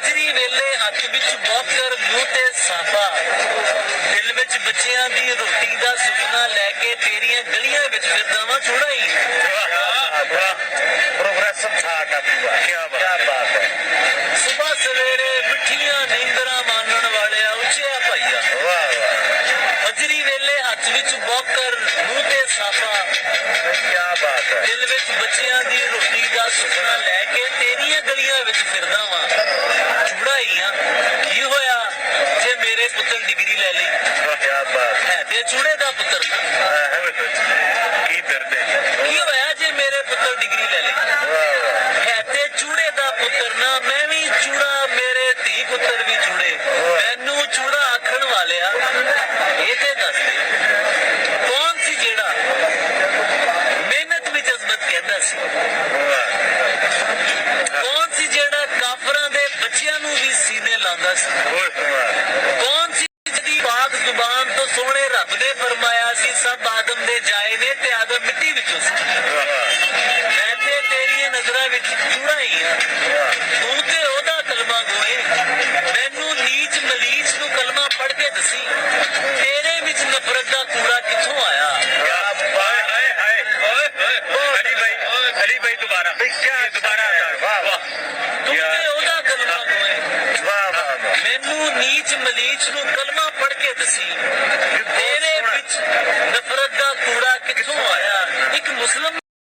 ਹਜਰੀ ਵੇਲੇ ਹੱਥ ਵਿੱਚ ਬੌਕਰ ਮੂੰਹ ਤੇ ਸਾਬਾ ਦਿਲ ਵਿੱਚ ਬੱਚਿਆਂ ਦੀ ਰੋਟੀ ਦਾ ਸੁਪਨਾ ਲੈ ਕੇ ਤੇਰੀਆਂ ਗਲੀਆਂ ਵਿੱਚ ਫਿਰਦਾ ਵਾਂ ਚੂੜਾਈ। प्रोग्रेसिव था पूरा। क्या बात है। ਸੁਬਾਹ ਸਵੇਰੇ ਮਿੱਠੀਆਂ ਨੀਂਦਰਾਂ ਮਾਣਨ ਵਾਲਿਆ ਉੱਚਿਆ ਭਾਈਆ। ਹਜਰੀ ਵੇਲੇ ਹੱਥ ਵਿੱਚ ਬੌਕਰ ਮੂੰਹ ਤੇ ਸਾਬਾ क्या बात है। ਦਿਲ ਵਿੱਚ ਬੱਚਿਆਂ ਦੀ ਰੋਟੀ ਦਾ ਸੁਪਨਾ ਲੈ ਕੇ ਤੇਰੀਆਂ ਗਲੀਆਂ ਵਿੱਚ ਫਿਰਦਾ ਵਾਂ ਚੂੜਾਈਆਂ। ਕੀ ਹੋਇਆ ਜੇ ਮੇਰੇ ਪੁੱਤਰ ਡਿਗਰੀ ਲੈ ਲਈ? क्या बात ਹੈ ਤੇ ਚੂੜੇ ਦਾ ਪੁੱਤਰ ਨਾ। की दर्द है। ਕੀ ਹੋਇਆ ਜੇ ਮੇਰੇ ਪੁੱਤਰ ਡਿਗਰੀ ਲੈ ਲਈ? ਹੈ ਤੇ ਚੂੜੇ ਦਾ ਪੁੱਤਰ ਨਾ। ਮੈਂ ਵੀ ਚੂੜਾ, ਮੇਰੇ ਧੀ ਪੁੱਤਰ ਵੀ ਚੂੜੇ। ਮੈਨੂੰ ਚੂੜਾ ਆਖਣ ਵਾਲਿਆ ਇਹ ਤੇ ਦੱਸ ਦੇ ਕੌਣ ਸੀ ਜਿਹੜਾ ਮਿਹਨਤ ਵਿੱਚ ਅਜ਼ਮਤ ਕਹਿੰਦਾ ਸੀ? ਕੌਣ ਸੀ ਜਿਹੜਾ ਕਾਫਰਾਂ ਦੇ ਬੱਚਿਆਂ ਨੂੰ ਵੀ ਸੀਨੇ ਲਾਉਂਦਾ ਸੀ? ਕੌਣ ਸੀ ਜਿਹਦੀ ਪਾਕ ਜ਼ੁਬਾਨ ਤੋਂ ਸੋਹਣੇ ਰੱਬ ਨੇ ਫਰਮਾਇਆ ਸੀ ਸਭ ਆਦਮ ਦੇ ਜਾਏ ਨੇ ਤੇ ਆਦਮ ਮਿੱਟੀ ਵਿੱਚੋਂ ਸੀ? ਮੈਂ ਤੇ ਤੇਰੀਆਂ ਨਜ਼ਰਾਂ ਵਿੱਚ ਚੂੜਾ ਹੀ ਆ। ਤੂੰ ਤੇ ਉਹਦਾ ਕਲਮਾ ਗੋਏ। ਮੈਨੂੰ ਨੀਚ ਮਲੀਚ ਨੂੰ ਕਲਮਾ ਪੜ੍ਹ ਕੇ ਦਸੀ ਤੇਰੇ ਵਿੱਚ ਨਫ਼ਰਤ ਦਾ ਕੂੜਾ ਕਿੱਥੋਂ ਆਇਆ? अली भाई दोबारा ਤੂੰ ਤੇ ਉਹਦਾ ਕਲਮਾ ਗੋਏ। ਮੈਨੂੰ ਨੀਚ ਮਲੀਚ ਨੂੰ ਕਲਮਾ ਪੜ੍ਹ ਕੇ ਦਸੀ ਤੇਰੇ ਵਿੱਚ ਨਫ਼ਰਤ ਦਾ ਕੂੜਾ ਕਿੱਥੋਂ ਆਇਆ? ਇੱਕ ਮੁਸਲਮਾਨ